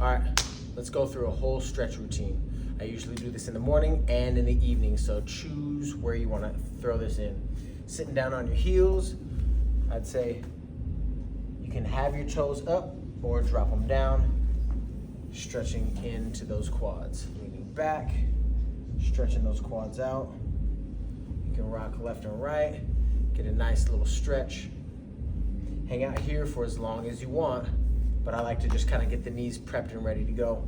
All right, let's go through a whole stretch routine. I usually do this in the morning and in the evening, so choose where you wanna throw this in. Sitting down on your heels, I'd say you can have your toes up or drop them down, stretching into those quads. Leaning back, stretching those quads out. You can rock left and right, get a nice little stretch. Hang out here for as long as you want, but I like to just kind of get the knees prepped and ready to go.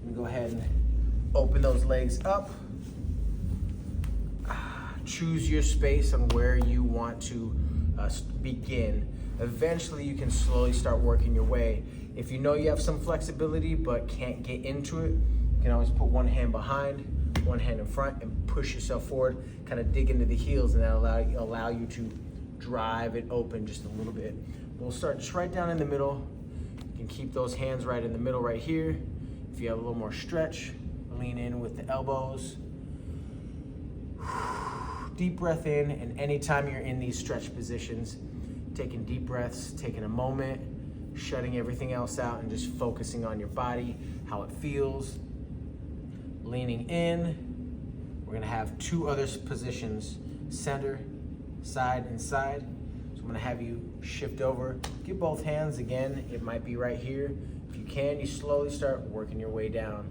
And go ahead and open those legs up. Choose your space on where you want to begin. Eventually you can slowly start working your way. If you know you have some flexibility but can't get into it, you can always put one hand behind, one hand in front, and push yourself forward, kind of dig into the heels, and that'll allow you to drive it open just a little bit. We'll start just right down in the middle. You can keep those hands right in the middle right here. If you have a little more stretch, lean in with the elbows. Deep breath in, and anytime you're in these stretch positions, taking deep breaths, taking a moment, shutting everything else out and just focusing on your body, how it feels. Leaning in, we're gonna have two other positions, center, side, and side. So I'm gonna have you shift over, get both hands again, it might be right here. If you can, you slowly start working your way down.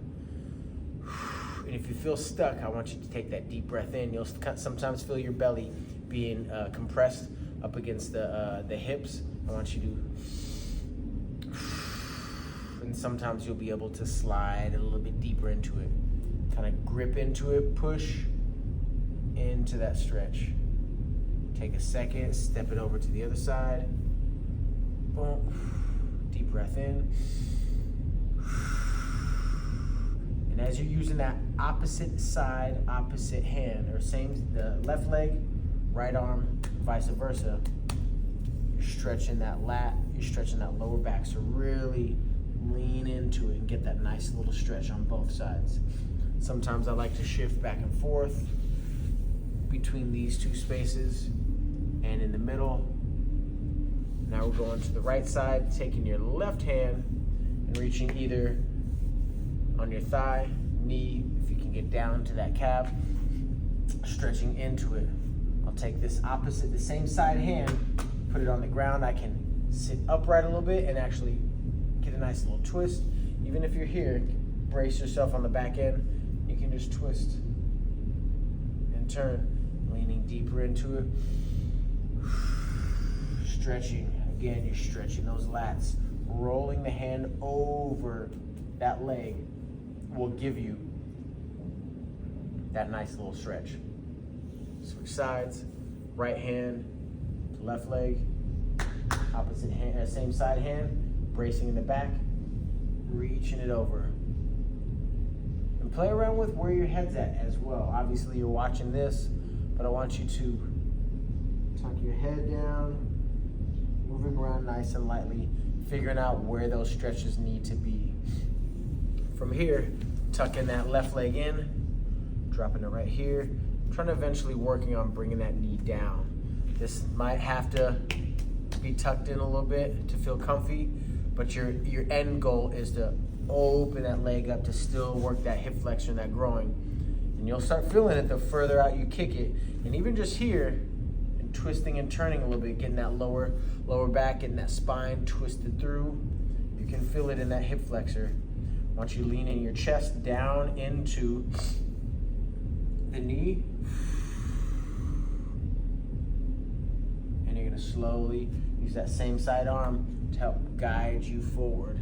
And if you feel stuck, I want you to take that deep breath in. You'll sometimes feel your belly being compressed up against the hips. I want you to, and sometimes you'll be able to slide a little bit deeper into it. Kind of grip into it, push into that stretch. Take a second, step it over to the other side. Boom. Deep breath in. And as you're using that opposite side, opposite hand, or the left leg, right arm, vice versa, you're stretching that lat, you're stretching that lower back. So really lean into it and get that nice little stretch on both sides. Sometimes I like to shift back and forth between these two spaces and in the middle. Now we're going to the right side, taking your left hand and reaching either on your thigh, knee, if you can get down to that calf, stretching into it. I'll take this opposite, the same side hand, put it on the ground. I can sit upright a little bit and actually get a nice little twist. Even if you're here, brace yourself on the back end. You can just twist and turn, leaning deeper into it. Stretching, again, you're stretching those lats. Rolling the hand over that leg will give you that nice little stretch. Switch sides, right hand to left leg, opposite hand, same side hand, bracing in the back, reaching it over. And play around with where your head's at as well. Obviously you're watching this, but I want you to tuck your head down, moving around nice and lightly, figuring out where those stretches need to be. From here, tucking that left leg in, dropping it right here. I'm trying to eventually working on bringing that knee down. This might have to be tucked in a little bit to feel comfy, but your end goal is to open that leg up to still work that hip flexion, that groin. And you'll start feeling it the further out you kick it. And even just here, and twisting and turning a little bit, getting that lower back, getting that spine twisted through. You can feel it in that hip flexor. Once you lean in your chest down into the knee, and you're gonna slowly use that same side arm to help guide you forward.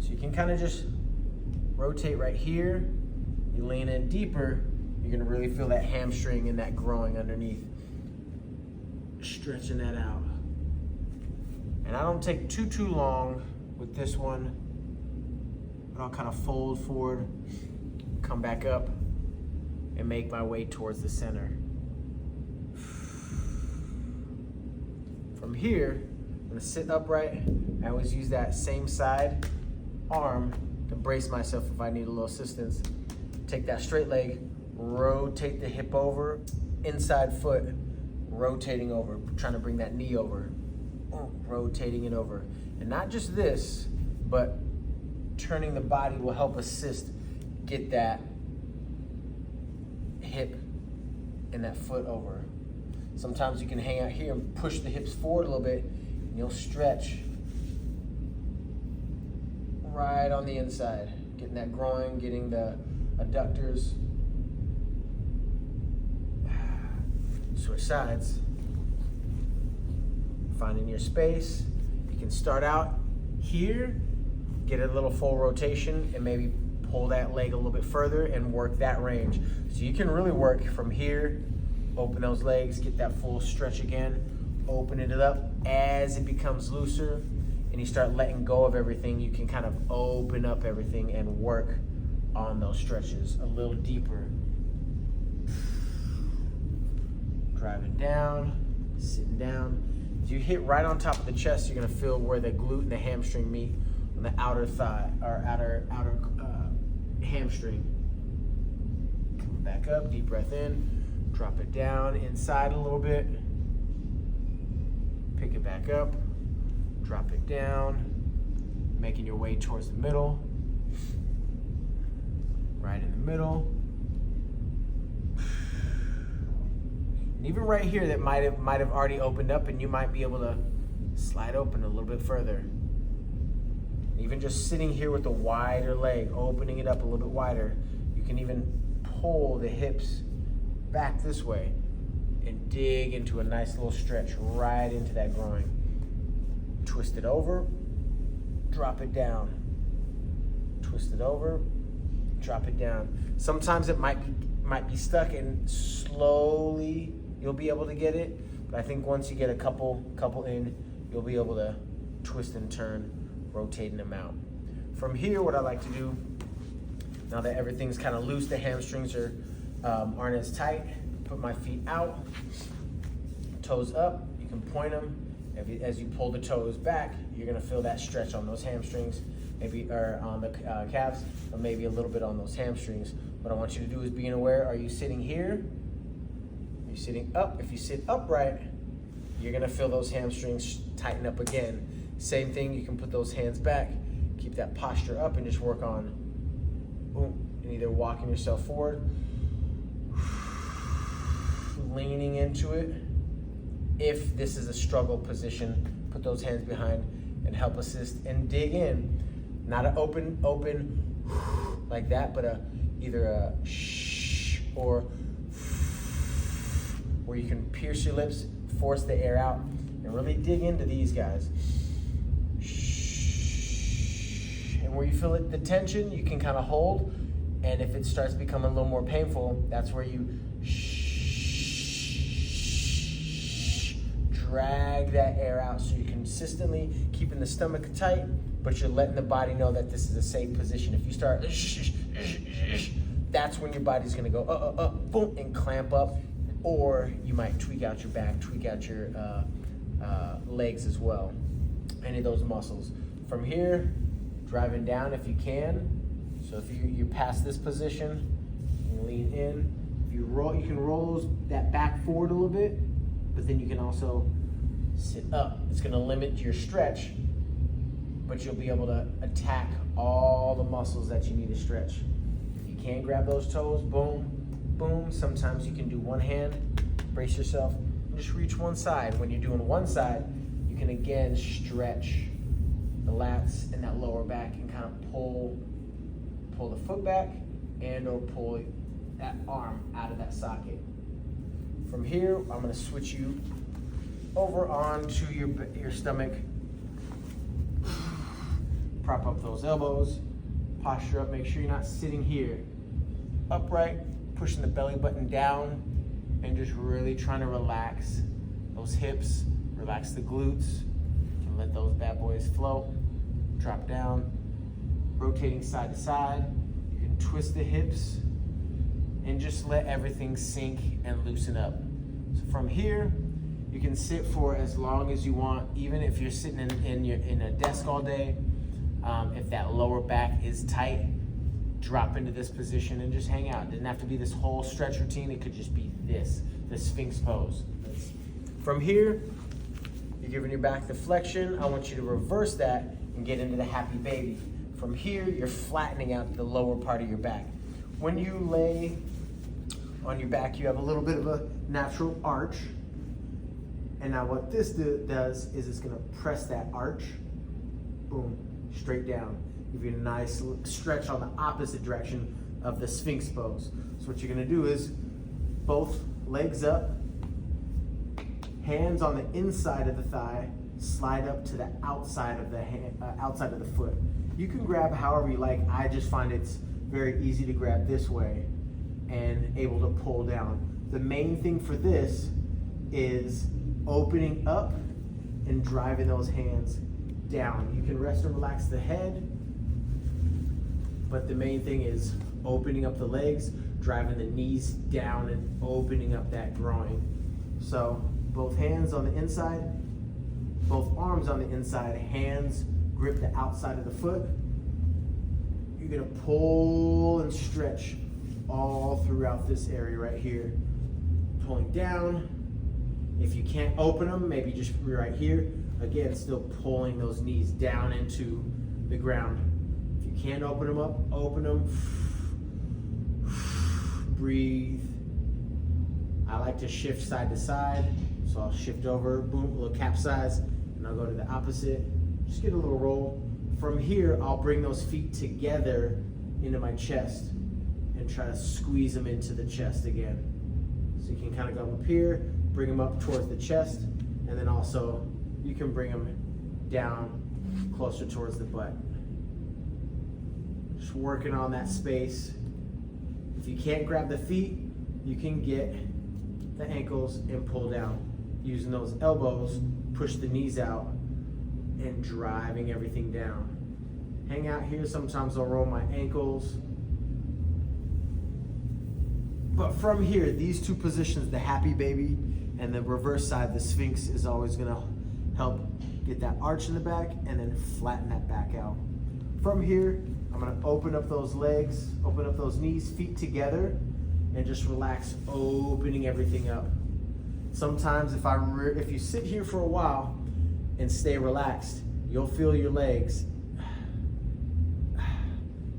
So you can kind of just rotate right here. You lean in deeper, you're gonna really feel that hamstring and that growing underneath. Stretching that out. And I don't take too long with this one. I'll kind of fold forward, come back up, and make my way towards the center. From here, I'm gonna sit upright. I always use that same side arm to brace myself if I need a little assistance. Take that straight leg, rotate the hip over, inside foot, rotating over, trying to bring that knee over, rotating it over. And not just this, but turning the body will help assist get that hip and that foot over. Sometimes you can hang out here and push the hips forward a little bit, and you'll stretch right on the inside, getting that groin, getting the adductors. Switch sides. Finding your space. You can start out here, get a little full rotation, and maybe pull that leg a little bit further and work that range. So you can really work from here, open those legs, get that full stretch again, open it up. As it becomes looser and you start letting go of everything, you can kind of open up everything and work on those stretches a little deeper. Driving down, sitting down. As you hit right on top of the chest, you're gonna feel where the glute and the hamstring meet on the outer thigh, or outer hamstring. Come back up, deep breath in, drop it down inside a little bit. Pick it back up, drop it down, making your way towards the middle. Right in the middle. And even right here, that might have already opened up, and you might be able to slide open a little bit further. Even just sitting here with a wider leg, opening it up a little bit wider, you can even pull the hips back this way and dig into a nice little stretch right into that groin. Twist it over, drop it down. Twist it over, drop it down. Sometimes it might be stuck, and slowly you'll be able to get it. But I think once you get a couple in, you'll be able to twist and turn, rotating them out. From here, what I like to do, now that everything's kind of loose, the hamstrings aren't as tight, put my feet out, toes up. You can point them. As you pull the toes back, you're gonna feel that stretch on those hamstrings, maybe or on the calves, or maybe a little bit on those hamstrings. What I want you to do is being aware, are you sitting here? Are you sitting up? If you sit upright, you're gonna feel those hamstrings tighten up again. Same thing, you can put those hands back, keep that posture up, and just work on, boom, and either walking yourself forward, leaning into it. If this is a struggle position, put those hands behind and help assist and dig in. Not an open like that, but either a shh or where you can pierce your lips, force the air out, and really dig into these guys. And where you feel it, the tension, you can kind of hold. And if it starts becoming a little more painful, that's where you drag that air out, so you're consistently keeping the stomach tight, but you're letting the body know that this is a safe position. If you start, that's when your body's gonna go boom, and clamp up, or you might tweak out your back, tweak out your legs as well, any of those muscles. From here, driving down if you can. So if you're past this position, you lean in. If you roll, you can roll that back forward a little bit, but then you can also sit up. It's gonna limit your stretch, but you'll be able to attack all the muscles that you need to stretch. If you can't grab those toes, boom, boom. Sometimes you can do one hand, brace yourself, and just reach one side. When you're doing one side, you can again stretch the lats and that lower back and kind of pull the foot back and or pull that arm out of that socket. From here, I'm gonna switch you over onto your stomach. Prop up those elbows, posture up, make sure you're not sitting here. Upright, pushing the belly button down, and just really trying to relax those hips, relax the glutes, and let those bad boys flow. Drop down, rotating side to side. You can twist the hips and just let everything sink and loosen up. So from here, you can sit for as long as you want, even if you're sitting in a desk all day. If that lower back is tight, drop into this position and just hang out. It doesn't have to be this whole stretch routine. It could just be the Sphinx pose. From here, you're giving your back the flexion. I want you to reverse that and get into the happy baby. From here, you're flattening out the lower part of your back. When you lay on your back, you have a little bit of a natural arch. And now what this does is it's gonna press that arch, boom, straight down. Give you a nice stretch on the opposite direction of the Sphinx pose. So what you're gonna do is both legs up, hands on the inside of the thigh, slide up to the outside of the outside of the foot. You can grab however you like. I just find it's very easy to grab this way and able to pull down. The main thing for this is opening up and driving those hands down. You can rest and relax the head, but the main thing is opening up the legs, driving the knees down and opening up that groin. So both hands on the inside, both arms on the inside, hands grip the outside of the foot. You're gonna pull and stretch all throughout this area right here. Pulling down. If you can't open them, maybe just right here. Again, still pulling those knees down into the ground. If you can't open them up, open them. Breathe. I like to shift side to side. So I'll shift over, boom, a little capsize, and I'll go to the opposite. Just get a little roll. From here, I'll bring those feet together into my chest and try to squeeze them into the chest again. So you can kind of go up here, bring them up towards the chest, and then also you can bring them down closer towards the butt. Just working on that space. If you can't grab the feet, you can get the ankles and pull down. Using those elbows, push the knees out and driving everything down. Hang out here. Sometimes I'll roll my ankles. But from here, these two positions, the happy baby and the reverse side, the Sphinx, is always gonna help get that arch in the back and then flatten that back out. From here, I'm gonna open up those legs, open up those knees, feet together, and just relax, opening everything up. Sometimes if you sit here for a while and stay relaxed, you'll feel your legs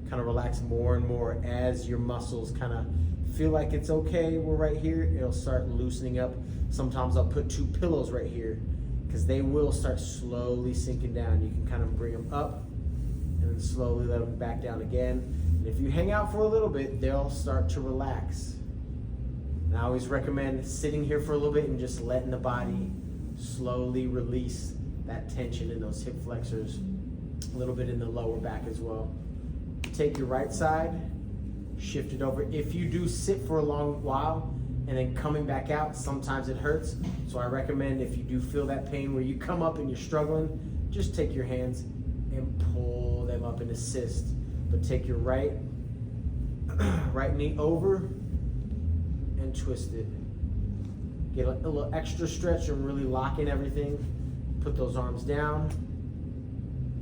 kind of relax more and more as your muscles kind of feel like it's okay. We're right here, it'll start loosening up. Sometimes I'll put two pillows right here because they will start slowly sinking down. You can kind of bring them up and then slowly let them back down again. And if you hang out for a little bit, they'll start to relax. And I always recommend sitting here for a little bit and just letting the body slowly release that tension in those hip flexors, a little bit in the lower back as well. Take your right side, shift it over. If you do sit for a long while and then coming back out, sometimes it hurts. So I recommend if you do feel that pain where you come up and you're struggling, just take your hands and pull them up and assist. But take your right knee over and twist it. Get a little extra stretch and really lock in everything. Put those arms down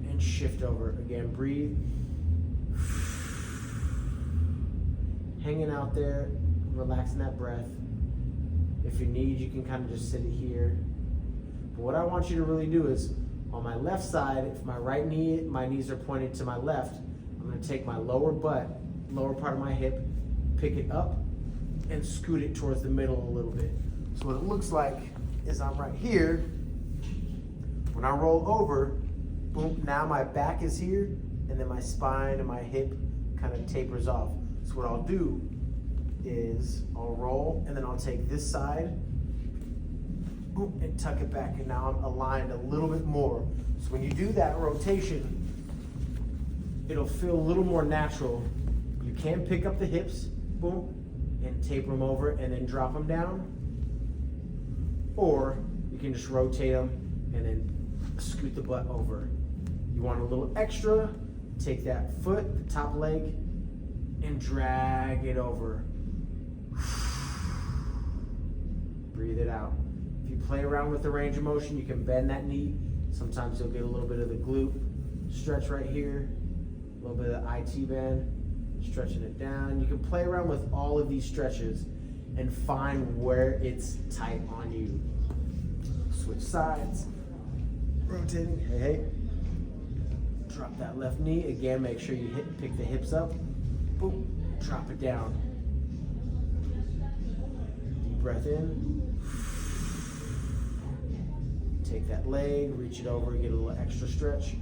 and shift over. Again, breathe. Hanging out there, relaxing that breath. If you need, you can kind of just sit it here. But what I want you to really do is, on my left side, if my knees are pointed to my left, I'm gonna take my lower part of my hip, pick it up, and scoot it towards the middle a little bit. So what it looks like is I'm right here. When I roll over, boom, now my back is here, and then my spine and my hip kind of tapers off. So what I'll do is I'll roll, and then I'll take this side, boom, and tuck it back, and now I'm aligned a little bit more. So when you do that rotation, it'll feel a little more natural. You can pick up the hips, boom, and taper them over and then drop them down. Or you can just rotate them and then scoot the butt over. You want a little extra, take that foot, the top leg, and drag it over. Breathe it out. If you play around with the range of motion, you can bend that knee. Sometimes you'll get a little bit of the glute stretch right here, a little bit of the IT bend, stretching it down. You can play around with all of these stretches and find where it's tight on you. Switch sides, rotating, hey. Drop that left knee. Again, make sure you pick the hips up. Boom, drop it down. Deep breath in. Take that leg, reach it over, get a little extra stretch.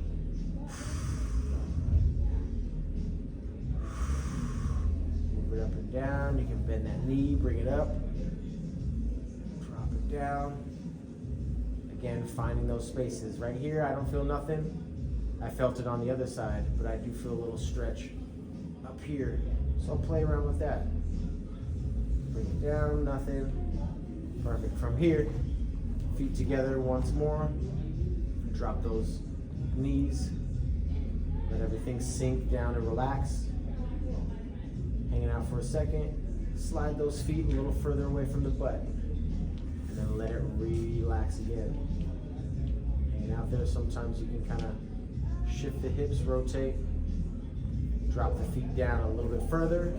Move it up and down. You can bend that knee, bring it up. Drop it down. Again, finding those spaces. Right here, I don't feel nothing. I felt it on the other side, but I do feel a little stretch up here. So play around with that. Bring it down, nothing. Perfect. From here, feet together once more. Drop those knees. Let everything sink down and relax. Hanging out for a second. Slide those feet a little further away from the butt. And then let it relax again. Hanging out there, sometimes you can kind of shift the hips, rotate. Drop the feet down a little bit further.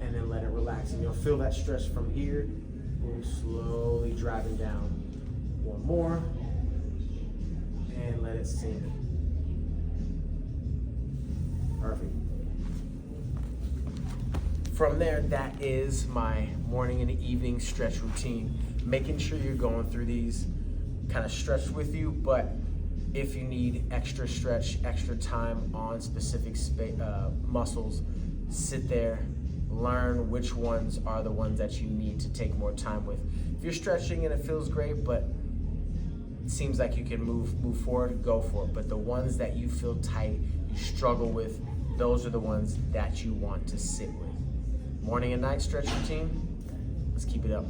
And then let it relax. And you'll feel that stretch from here. Boom, slowly driving down. One more. And let it sink. Perfect. From there, that is my morning and evening stretch routine. Making sure you're going through these kind of stretch with you, but if you need extra stretch, extra time on specific muscles, sit there, learn which ones are the ones that you need to take more time with. If you're stretching and it feels great, but it seems like you can move forward, go for it. But the ones that you feel tight, you struggle with, those are the ones that you want to sit with. Morning and night stretch routine, let's keep it up.